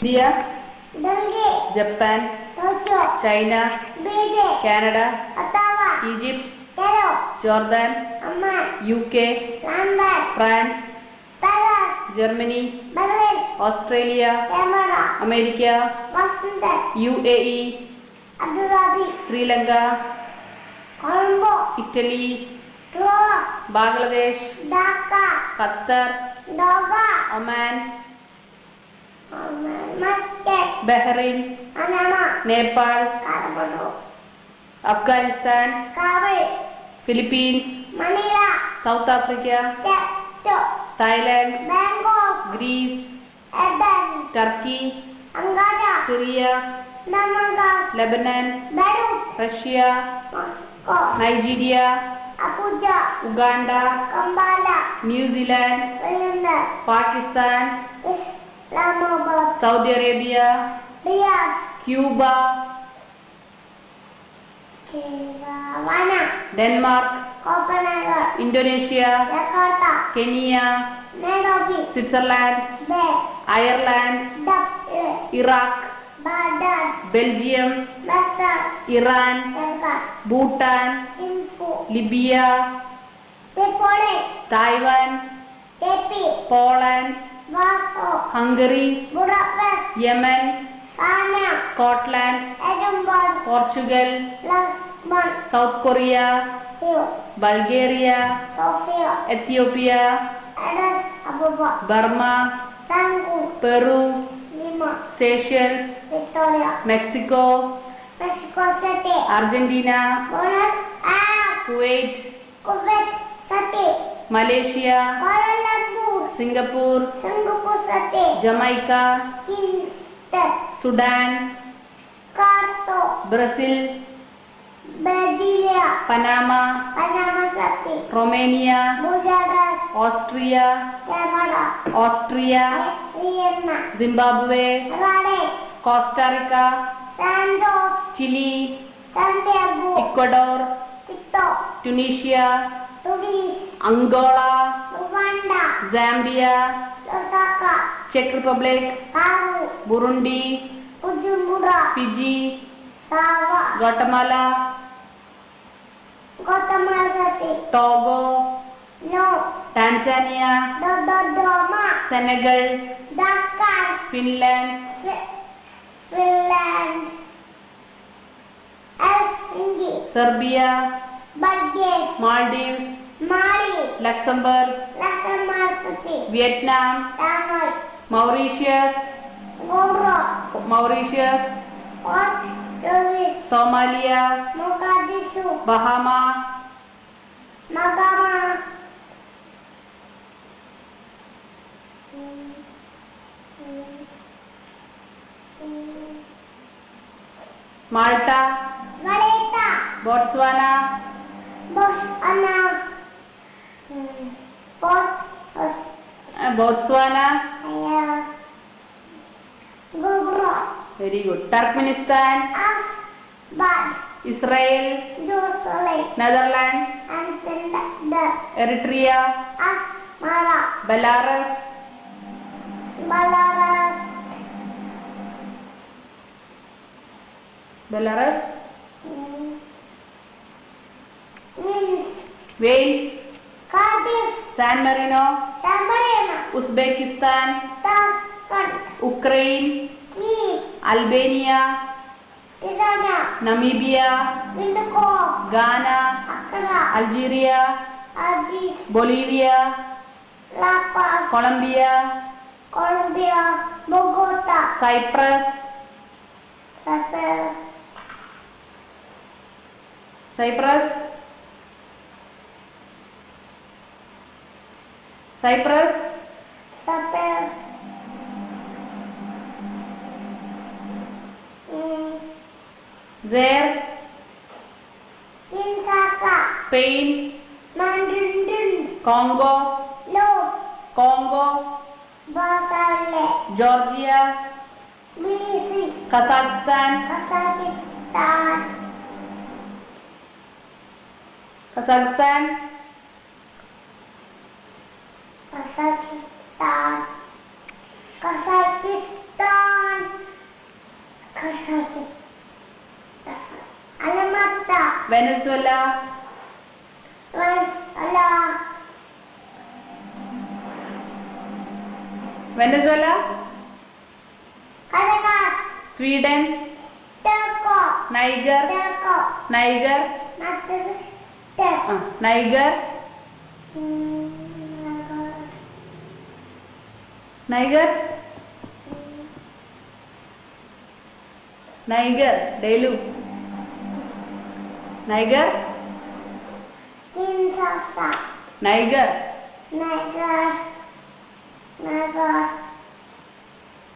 India, Japan, China, Canada, Egypt, Jordan, UK, France, Germany, Australia, America, UAE, Sri Lanka, Italy, Bangladesh, Qatar, Oman, Bahrain, Nepal, Afghanistan, Philippines, South Africa, Thailand, Greece, Turkey, Syria, Lebanon, Russia, Nigeria, Uganda, New Zealand, Pakistan, Saudi Arabia, Cuba, Denmark, Indonesia, Kenya, Switzerland, Ireland, Iraq, Belgium, Iran, Bhutan, Libya, Taiwan, Poland, Hungary, Yemen, Scotland, Portugal, South Korea, Bulgaria, Ethiopia, Burma, Peru, Seychelles, Mexico, Argentina, Kuwait, Malaysia, Singapore, Jamaica, Sudan, Brazil, Panama, Romania, Austria, Zimbabwe, Costa Rica, Chile, Ecuador, Tunisia, Angola, Zambia, Czech Republic, Burundi, Fiji, Guatemala, Togo, Tanzania, Senegal, Finland, Serbia, Maldives, Luxembourg, Vietnam, Mauritius, Somalia, Bahamas, Malta, Botswana, very good. Turkmenistan, Israel, Netherlands, Eritrea, Belarus, Wales, San Marino, Uzbekistan, Ukraine, Albania, Namibia, Ghana, Algeria, Bolivia, Colombia, Bogota, Cyprus, Zaire, Spain, Congo, Georgia, Kazakhstan, Venezuela, Venezuela, Sweden, Niger, Niger, Niger, Niger, Niger, ഡെയിലു, Niger, Niger,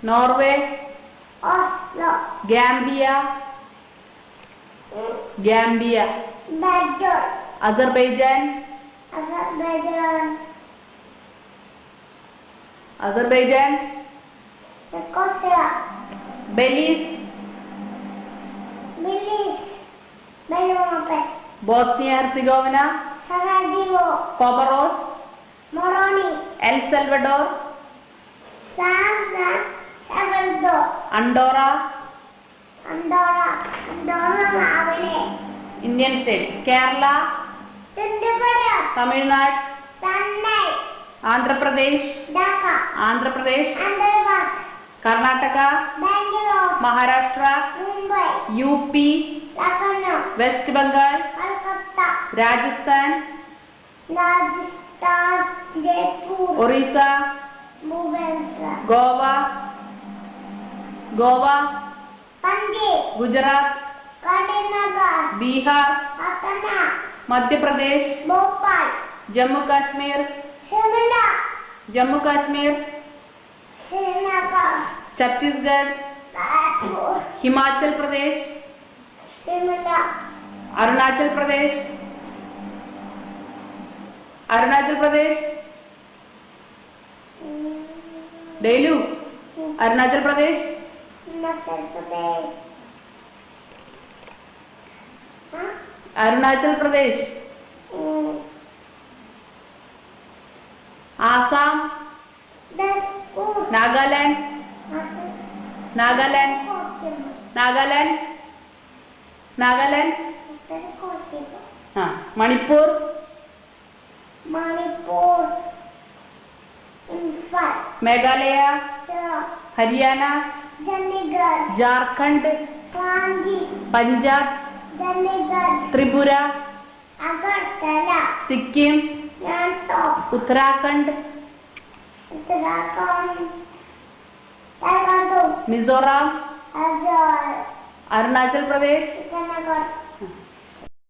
Norway, Gambia, Gambia, Azerbaijan, Azerbaijan, Belize, Bosnia Herzegovina, Comoros, El Salvador, Andorra, Indian state, Kerala, Tamil Nadu, Andhra Pradesh, Andhra Pradesh, Karnataka, Maharashtra, U P, West Bengal, Rajasthan, Orissa, Goa, Goa, Gujarat, Bihar, Madhya Pradesh, Jammu Kashmir, Jammu Kashmir, Chhattisgarh, Himachal Pradesh, Arunachal Pradesh, Arunachal Pradesh, ഡെയിലു, അരുണാചൽ പ്രദേശ്, അരുണാചൽ പ്രദേശ്, ആസാം, നാഗാലാൻഡ്, നാഗാലാൻഡ്, നാഗാലാൻഡ്, നാഗാലാൻഡ്, മണിപ്പൂർ, മേഘാലയ, ഹരിയാന, ജാർഖണ്ഡ്, പഞ്ചാബ്, ത്രിപുര, സിക്കിം, ഉത്തരാഖണ്ഡ്, മിസോറാം, അരുണാചൽ പ്രദേശ്.